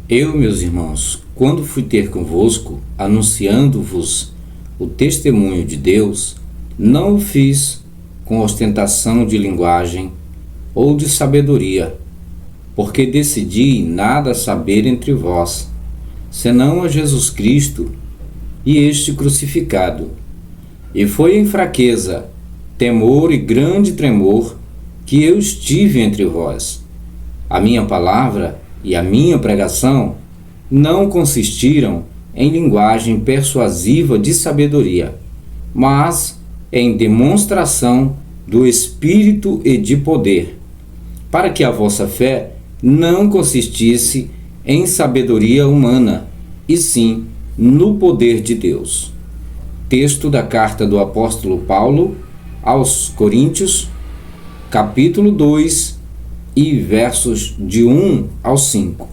Eu, meus irmãos, quando fui ter convosco, anunciando-vos o testemunho de Deus, não o fiz com ostentação de linguagem ou de sabedoria, porque decidi nada saber entre vós, senão a Jesus Cristo e este crucificado. E foi em fraqueza, temor e grande tremor que eu estive entre vós. A minha palavra e a minha pregação não consistiram em linguagem persuasiva de sabedoria, mas em demonstração do Espírito e de poder, para que a vossa fé não consistisse em sabedoria humana, e sim no poder de Deus. Texto da carta do apóstolo Paulo aos Coríntios, capítulo 2, e versos de 1 ao 5.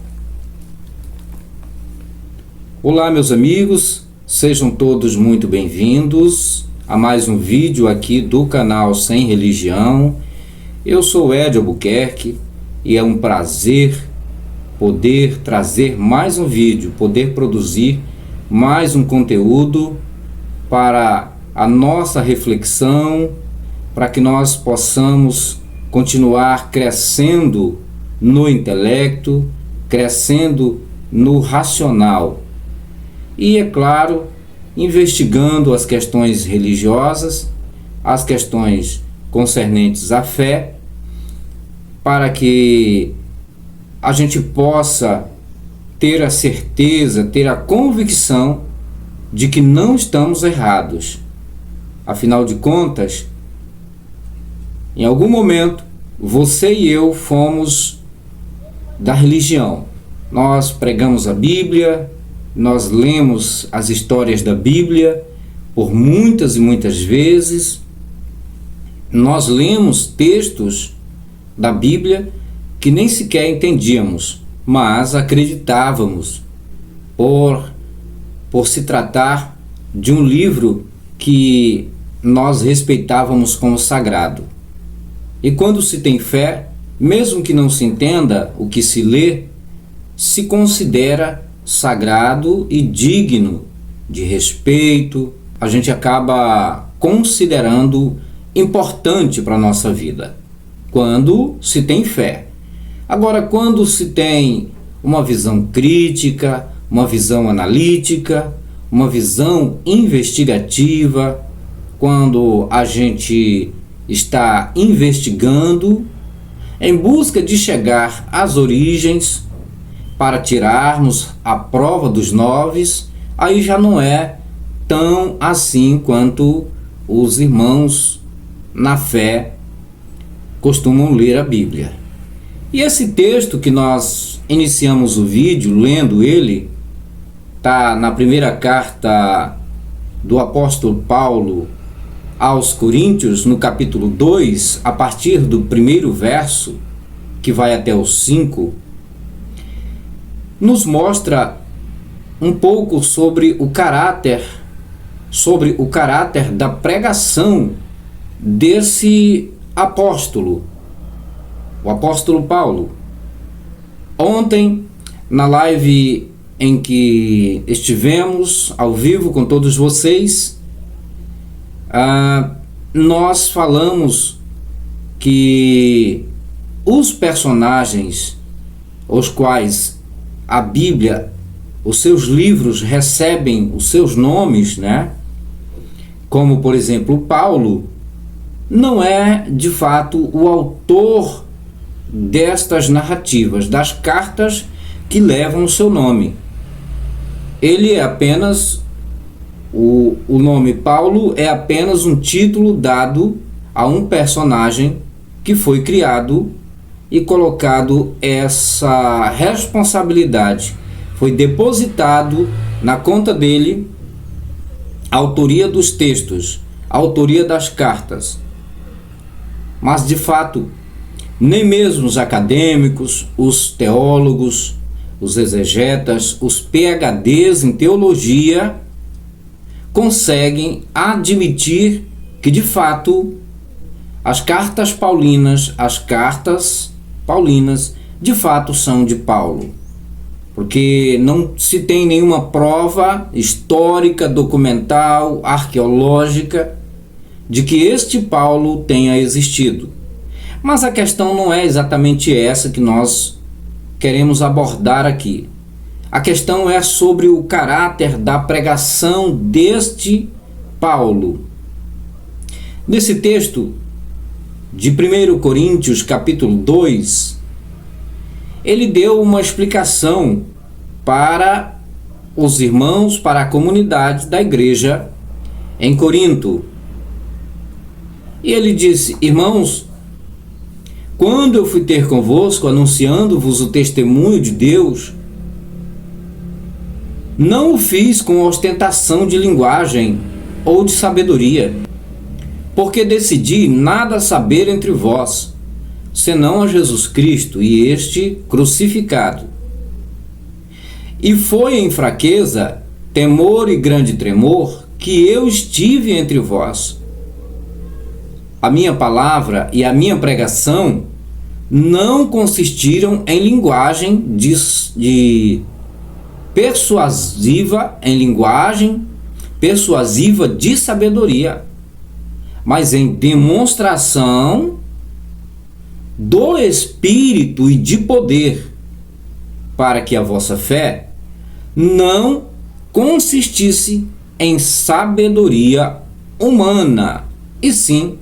Olá, meus amigos, sejam todos muito bem-vindos a mais um vídeo aqui do canal Sem Religião. Eu sou Ed Albuquerque e é um prazer poder trazer mais um vídeo, poder produzir mais um conteúdo para a nossa reflexão, para que nós possamos continuar crescendo no intelecto, crescendo no racional e, é claro, investigando as questões religiosas, as questões concernentes à fé, para que a gente possa ter a certeza, ter a convicção de que não estamos errados. Afinal de contas, em algum momento, você e eu fomos da religião. Nós pregamos a Bíblia, nós lemos as histórias da Bíblia por muitas e muitas vezes. Nós lemos textos da Bíblia que nem sequer entendíamos, mas acreditávamos por se tratar de um livro que nós respeitávamos como sagrado. E quando se tem fé, mesmo que não se entenda o que se lê, se considera sagrado e digno de respeito, a gente acaba considerando importante para a nossa vida, quando se tem fé. Agora, quando se tem uma visão crítica, uma visão analítica, uma visão investigativa, quando a gente está investigando em busca de chegar às origens para tirarmos a prova dos noves, aí já não é tão assim quanto os irmãos na fé costumam ler a Bíblia. E esse texto que nós iniciamos o vídeo lendo ele, está na primeira carta do apóstolo Paulo aos Coríntios, no capítulo 2, a partir do primeiro verso, que vai até o 5, nos mostra um pouco sobre o caráter da pregação desse apóstolo, o apóstolo Paulo. Ontem, na live em que estivemos ao vivo com todos vocês, nós falamos que os personagens os quais a Bíblia, os seus livros recebem os seus nomes, né? Como, por exemplo, Paulo, não é de fato o autor destas narrativas, das cartas que levam o seu nome. Ele é apenas, o nome Paulo é apenas um título dado a um personagem que foi criado e colocado essa responsabilidade. Foi depositado na conta dele a autoria dos textos, a autoria das cartas. Mas, de fato, nem mesmo os acadêmicos, os teólogos, os exegetas, os PhDs em teologia conseguem admitir que, de fato, as cartas paulinas, de fato são de Paulo. porque não se tem nenhuma prova histórica, documental, arqueológica de que este Paulo tenha existido. Mas a questão não é exatamente essa que nós queremos abordar aqui. A questão é sobre o caráter da pregação deste Paulo. Nesse texto de 1 Coríntios capítulo 2, ele deu uma explicação para os irmãos, para a comunidade da igreja em Corinto. E ele disse: irmãos, quando eu fui ter convosco, anunciando-vos o testemunho de Deus, não o fiz com ostentação de linguagem ou de sabedoria, porque decidi nada saber entre vós, senão a Jesus Cristo e este crucificado. E foi em fraqueza, temor e grande tremor que eu estive entre vós. A minha palavra e a minha pregação não consistiram em linguagem persuasiva de sabedoria, mas em demonstração do Espírito e de poder, para que a vossa fé não consistisse em sabedoria humana, e sim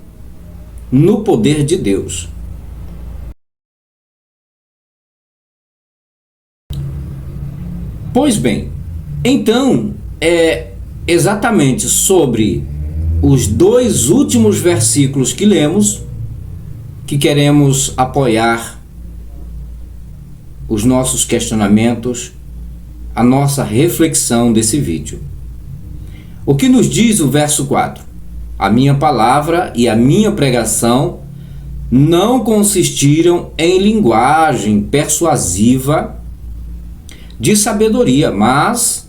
no poder de Deus. Pois bem, então é exatamente sobre os dois últimos versículos que lemos que queremos apoiar os nossos questionamentos, a nossa reflexão desse vídeo. O que nos diz o verso 4? A minha palavra e a minha pregação não consistiram em linguagem persuasiva de sabedoria, mas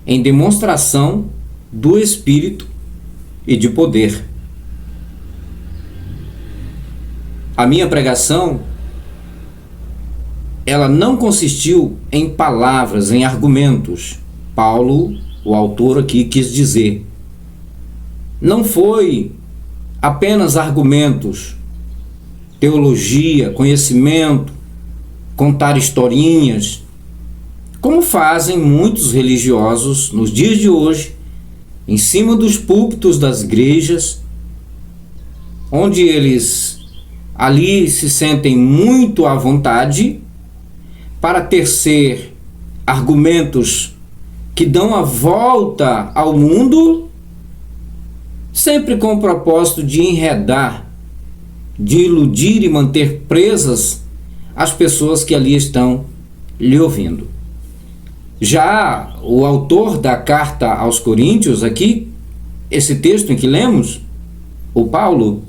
em demonstração do Espírito e de poder. A minha pregação, ela não consistiu em palavras, em argumentos. Paulo, o autor aqui, quis dizer. Não foi apenas argumentos, teologia, conhecimento, contar historinhas, como fazem muitos religiosos nos dias de hoje, em cima dos púlpitos das igrejas, onde eles ali se sentem muito à vontade para tecer argumentos que dão a volta ao mundo, sempre com o propósito de enredar, de iludir e manter presas as pessoas que ali estão lhe ouvindo. Já o autor da carta aos Coríntios, aqui, esse texto em que lemos, o Paulo,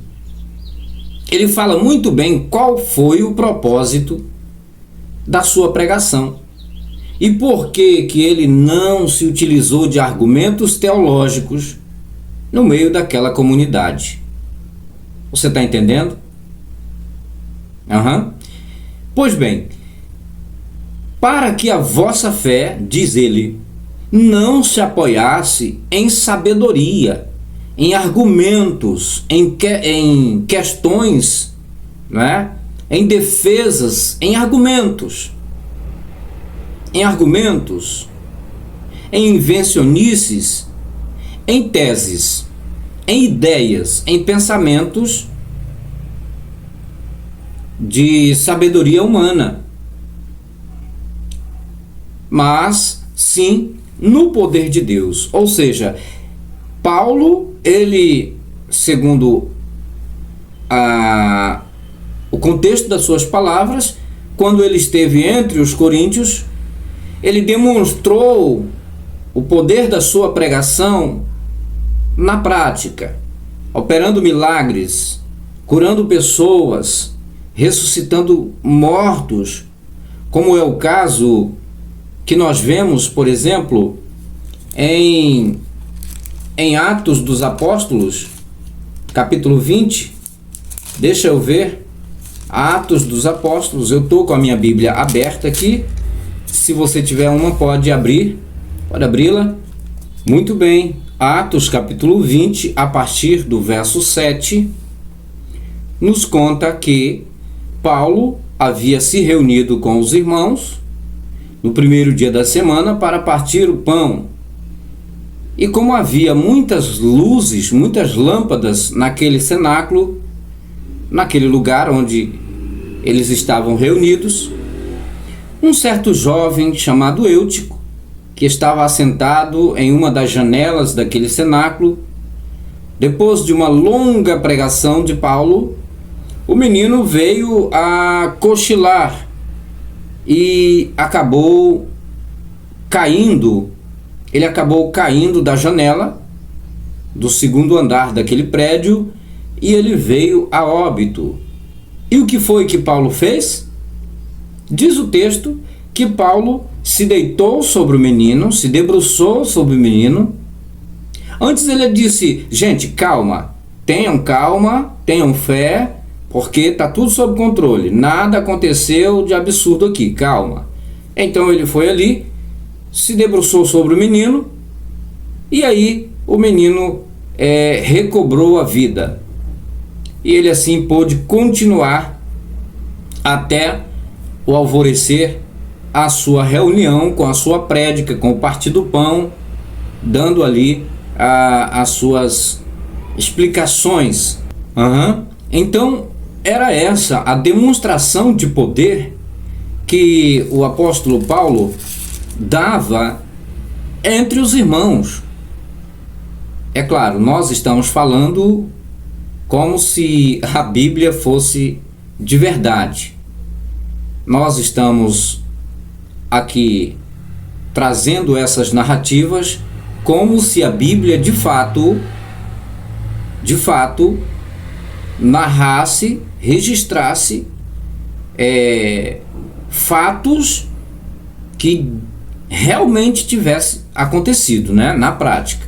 ele fala muito bem qual foi o propósito da sua pregação e por que ele não se utilizou de argumentos teológicos no meio daquela comunidade. Você está entendendo? Pois bem, para que a vossa fé, diz ele, não se apoiasse em sabedoria, em argumentos, em questões, né? Em defesas, em argumentos, em invencionices, em teses, em ideias, em pensamentos de sabedoria humana, mas sim no poder de Deus. Ou seja, Paulo, ele, segundo o contexto das suas palavras, quando ele esteve entre os coríntios, ele demonstrou o poder da sua pregação na prática, operando milagres, curando pessoas, ressuscitando mortos, como é o caso que nós vemos, por exemplo, em Atos dos Apóstolos, capítulo 20. Deixa eu ver. Atos dos Apóstolos, eu estou com a minha Bíblia aberta aqui Se você tiver uma, pode abrir. Pode abri-la. Muito bem. Atos capítulo 20, a partir do verso 7, nos conta que Paulo havia se reunido com os irmãos no primeiro dia da semana para partir o pão. E como havia muitas luzes, muitas lâmpadas naquele cenáculo, naquele lugar onde eles estavam reunidos, um certo jovem chamado Eutico, que estava assentado em uma das janelas daquele cenáculo, depois de uma longa pregação de Paulo, o menino veio a cochilar e acabou caindo. Ele acabou caindo da janela do segundo andar daquele prédio e ele veio a óbito. E o que foi que Paulo fez? Diz o texto que Paulo se deitou sobre o menino, se debruçou sobre o menino. Antes ele disse: gente, calma, tenham fé, porque está tudo sob controle, nada aconteceu de absurdo aqui, calma. Então ele foi ali, se debruçou sobre o menino, e aí o menino recobrou a vida. E ele assim pôde continuar até o alvorecer a sua reunião, com a sua prédica, com o partir do pão, dando ali as suas explicações. Então era essa a demonstração de poder que o apóstolo Paulo dava entre os irmãos. É claro, nós estamos falando como se a Bíblia fosse de verdade. Nós estamos aqui trazendo essas narrativas como se a Bíblia de fato narrasse, registrasse fatos que realmente tivesse acontecido, né, na prática.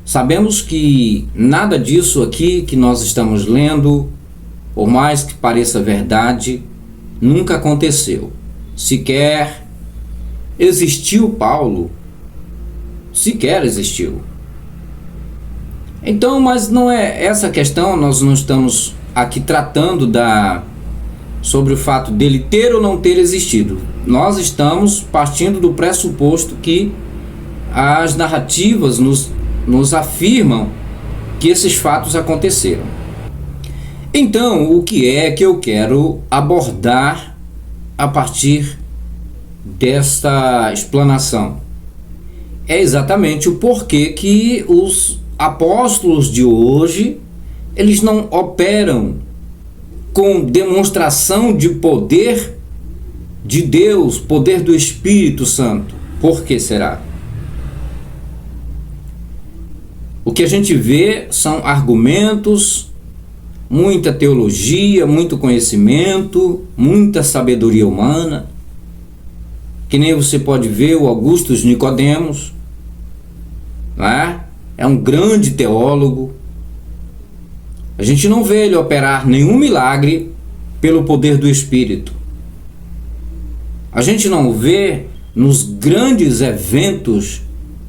Sabemos que nada disso aqui que nós estamos lendo, por mais que pareça verdade, nunca aconteceu. Sequer existiu Paulo, sequer existiu. Então, mas não é essa a questão. Nós não estamos aqui tratando sobre o fato dele ter ou não ter existido. Nós estamos partindo do pressuposto que as narrativas nos afirmam que esses fatos aconteceram. Então, o que é que eu quero abordar a partir desta explanação? É exatamente o porquê que os apóstolos de hoje, eles não operam com demonstração de poder de Deus, poder do Espírito Santo. Por que será? O que a gente vê são argumentos, muita teologia, muito conhecimento, muita sabedoria humana, que nem você pode ver o Augustus Nicodemos, né? É um grande teólogo. A gente não vê ele operar nenhum milagre pelo poder do Espírito. A gente não vê nos grandes eventos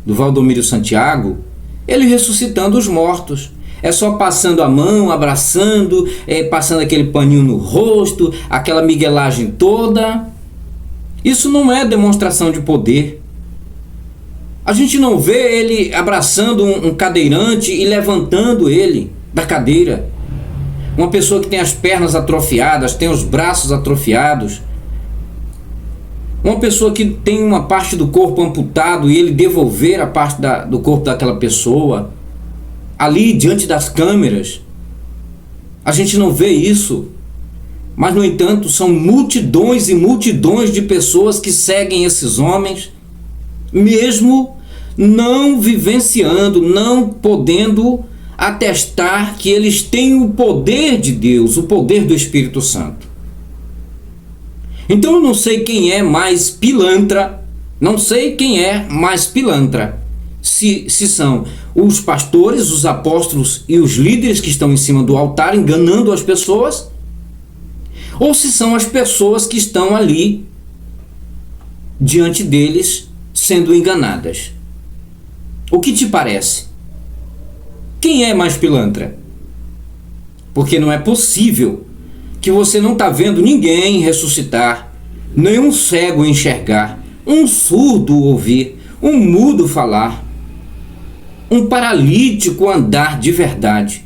do Valdomiro Santiago ele ressuscitando os mortos. É só passando a mão, abraçando, passando aquele paninho no rosto, aquela miguelagem toda. Isso não é demonstração de poder. A gente não vê ele abraçando um cadeirante e levantando ele da cadeira. Uma pessoa que tem as pernas atrofiadas, tem os braços atrofiados. Uma pessoa que tem uma parte do corpo amputado e ele devolver a parte do corpo daquela pessoa ali diante das câmeras. A gente não vê isso. Mas, no entanto, são multidões e multidões de pessoas que seguem esses homens, mesmo não vivenciando, não podendo atestar que eles têm o poder de Deus, o poder do Espírito Santo. Então eu não sei quem é mais pilantra, se são os pastores, os apóstolos e os líderes que estão em cima do altar enganando as pessoas, ou se são as pessoas que estão ali diante deles, sendo enganadas. O que te parece? Quem é mais pilantra? Porque não é possível que você não está vendo ninguém ressuscitar, nenhum cego enxergar, um surdo ouvir, um mudo falar, um paralítico andar de verdade.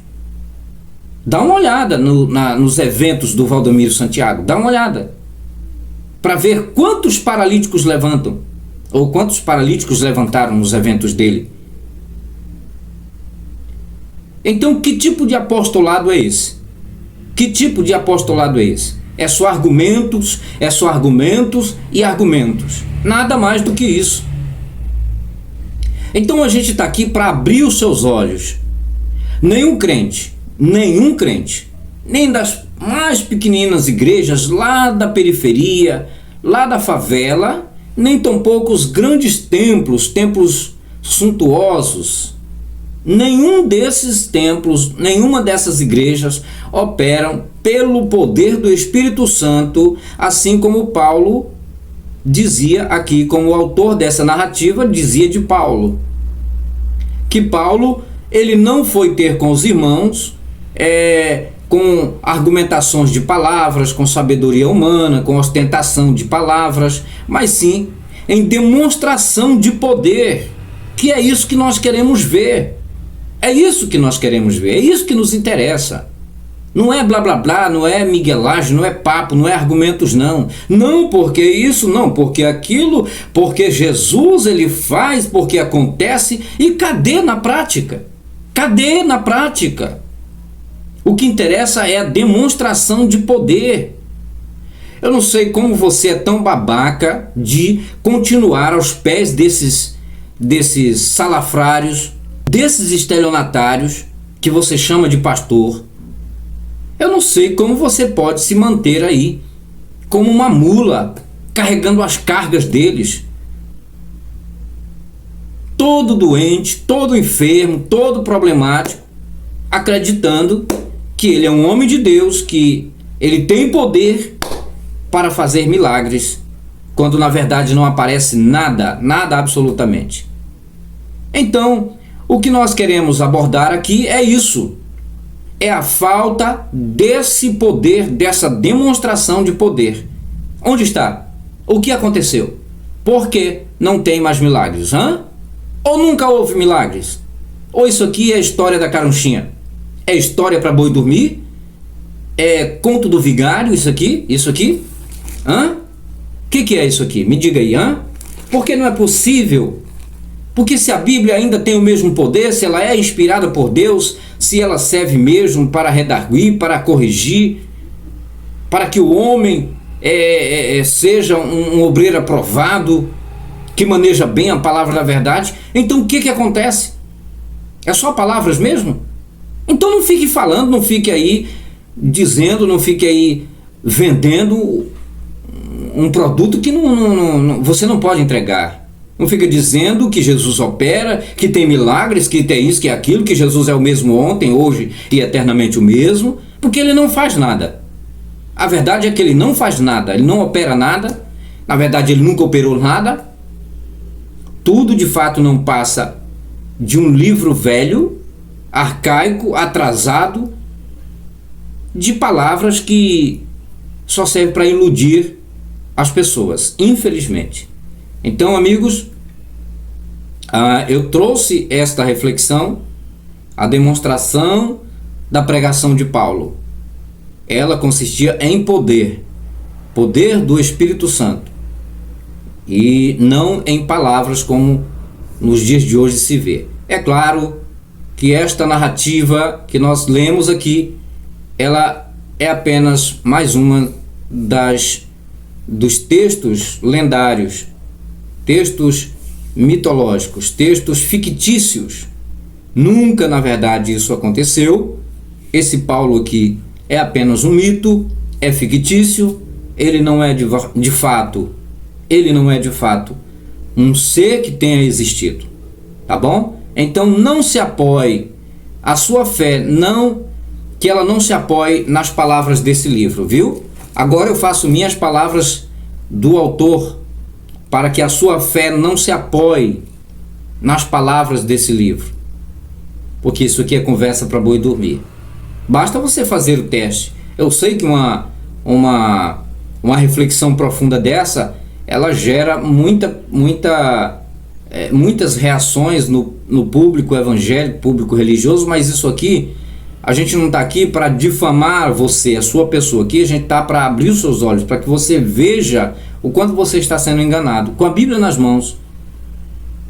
Dá uma olhada nos eventos do Valdomiro Santiago, dá uma olhada, para ver quantos paralíticos levantam, ou quantos paralíticos levantaram nos eventos dele. Então, que tipo de apostolado é esse? Que tipo de apostolado é esse? É só argumentos e argumentos. Nada mais do que isso. Então a gente está aqui para abrir os seus olhos. Nenhum crente, nem das mais pequeninas igrejas lá da periferia, lá da favela, nem tampouco os grandes templos suntuosos, nenhum desses templos, nenhuma dessas igrejas operam pelo poder do Espírito Santo, assim como Paulo dizia aqui, como o autor dessa narrativa dizia de Paulo, que Paulo, ele não foi ter com os irmãos com argumentações de palavras, com sabedoria humana, com ostentação de palavras, mas sim em demonstração de poder, que é isso que nós queremos ver. É isso que nós queremos ver, é isso que nos interessa. Não é blá blá blá, não é miguelagem, não é papo, não é argumentos, não. Não porque isso, não porque aquilo, porque Jesus ele faz, porque acontece. E cadê na prática? Cadê na prática? O que interessa é a demonstração de poder. Eu não sei como você é tão babaca de continuar aos pés desses salafrários, desses estelionatários que você chama de pastor. Eu não sei como você pode se manter aí como uma mula, carregando as cargas deles. Todo doente, todo enfermo, todo problemático, acreditando que ele é um homem de Deus, que ele tem poder para fazer milagres, quando na verdade não aparece nada absolutamente. Então, o que nós queremos abordar aqui é isso. É a falta desse poder, dessa demonstração de poder. Onde está? O que aconteceu? Por que não tem mais milagres? Ou nunca houve milagres? Ou isso aqui é história da carunchinha? É história para boi dormir? É conto do vigário isso aqui? Isso aqui? Que é isso aqui? Me diga aí, Porque não é possível. Porque se a Bíblia ainda tem o mesmo poder, se ela é inspirada por Deus, se ela serve mesmo para redarguir, para corrigir, para que o homem seja um obreiro aprovado, que maneja bem a palavra da verdade, então o que acontece? É só palavras mesmo? Então não fique falando, não fique aí dizendo, não fique aí vendendo um produto que você não pode entregar. Não fica dizendo que Jesus opera, que tem milagres, que tem isso, que é aquilo, que Jesus é o mesmo ontem, hoje e eternamente o mesmo, porque ele não faz nada. A verdade é que ele não faz nada, ele não opera nada, na verdade ele nunca operou nada. Tudo de fato não passa de um livro velho, arcaico, atrasado, de palavras que só servem para iludir as pessoas, infelizmente. Então, amigos, eu trouxe esta reflexão, a demonstração da pregação de Paulo. Ela consistia em poder do Espírito Santo, e não em palavras como nos dias de hoje se vê. É claro que esta narrativa que nós lemos aqui, ela é apenas mais uma dos textos lendários, textos mitológicos, textos fictícios. Nunca, na verdade, isso aconteceu. Esse Paulo aqui é apenas um mito, é fictício, ele não é de fato um ser que tenha existido, tá bom? Então não se apoie, a sua fé que ela não se apoie nas palavras desse livro, viu? Agora eu faço minhas palavras do autor para que a sua fé não se apoie nas palavras desse livro, porque isso aqui é conversa para boi dormir. Basta você fazer o teste. Eu sei que uma reflexão profunda dessa, ela gera muitas reações no público evangélico, público religioso, mas isso aqui, a gente não está aqui para difamar você, a sua pessoa. Aqui a gente está para abrir os seus olhos, para que você veja o quanto você está sendo enganado. Com a Bíblia nas mãos.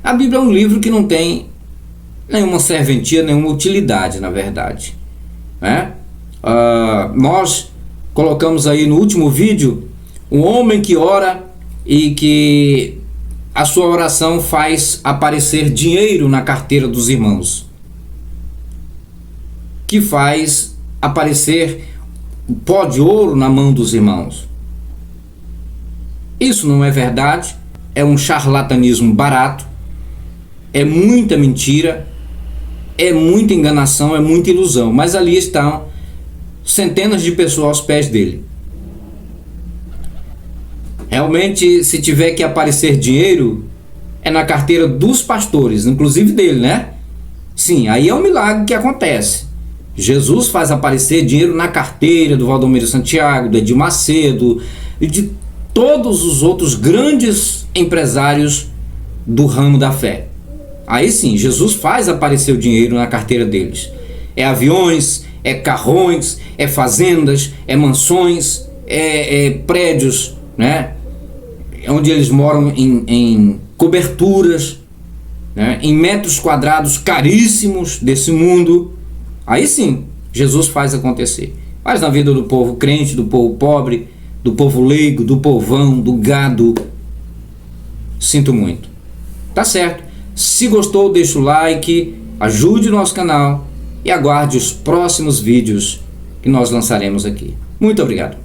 A Bíblia é um livro que não tem nenhuma serventia, nenhuma utilidade, na verdade, né? Nós colocamos aí no último vídeo um homem que ora e que a sua oração faz aparecer dinheiro na carteira dos irmãos, que faz aparecer pó de ouro na mão dos irmãos. Isso não é verdade, é um charlatanismo barato, é muita mentira, é muita enganação, é muita ilusão, mas ali estão centenas de pessoas aos pés dele. Realmente, se tiver que aparecer dinheiro, é na carteira dos pastores, inclusive dele, né? Sim, aí é um milagre que acontece. Jesus faz aparecer dinheiro na carteira do Valdomiro Santiago, do Edir Macedo e de todos os outros grandes empresários do ramo da fé. Aí sim, Jesus faz aparecer o dinheiro na carteira deles. É aviões, é carrões, é fazendas, é mansões, é prédios, né? Onde eles moram em coberturas, né? Em metros quadrados caríssimos desse mundo. Aí sim, Jesus faz acontecer. Mas na vida do povo crente, do povo pobre, do povo leigo, do povão, do gado, sinto muito. Tá certo. Se gostou, deixa o like, ajude o nosso canal e aguarde os próximos vídeos que nós lançaremos aqui. Muito obrigado.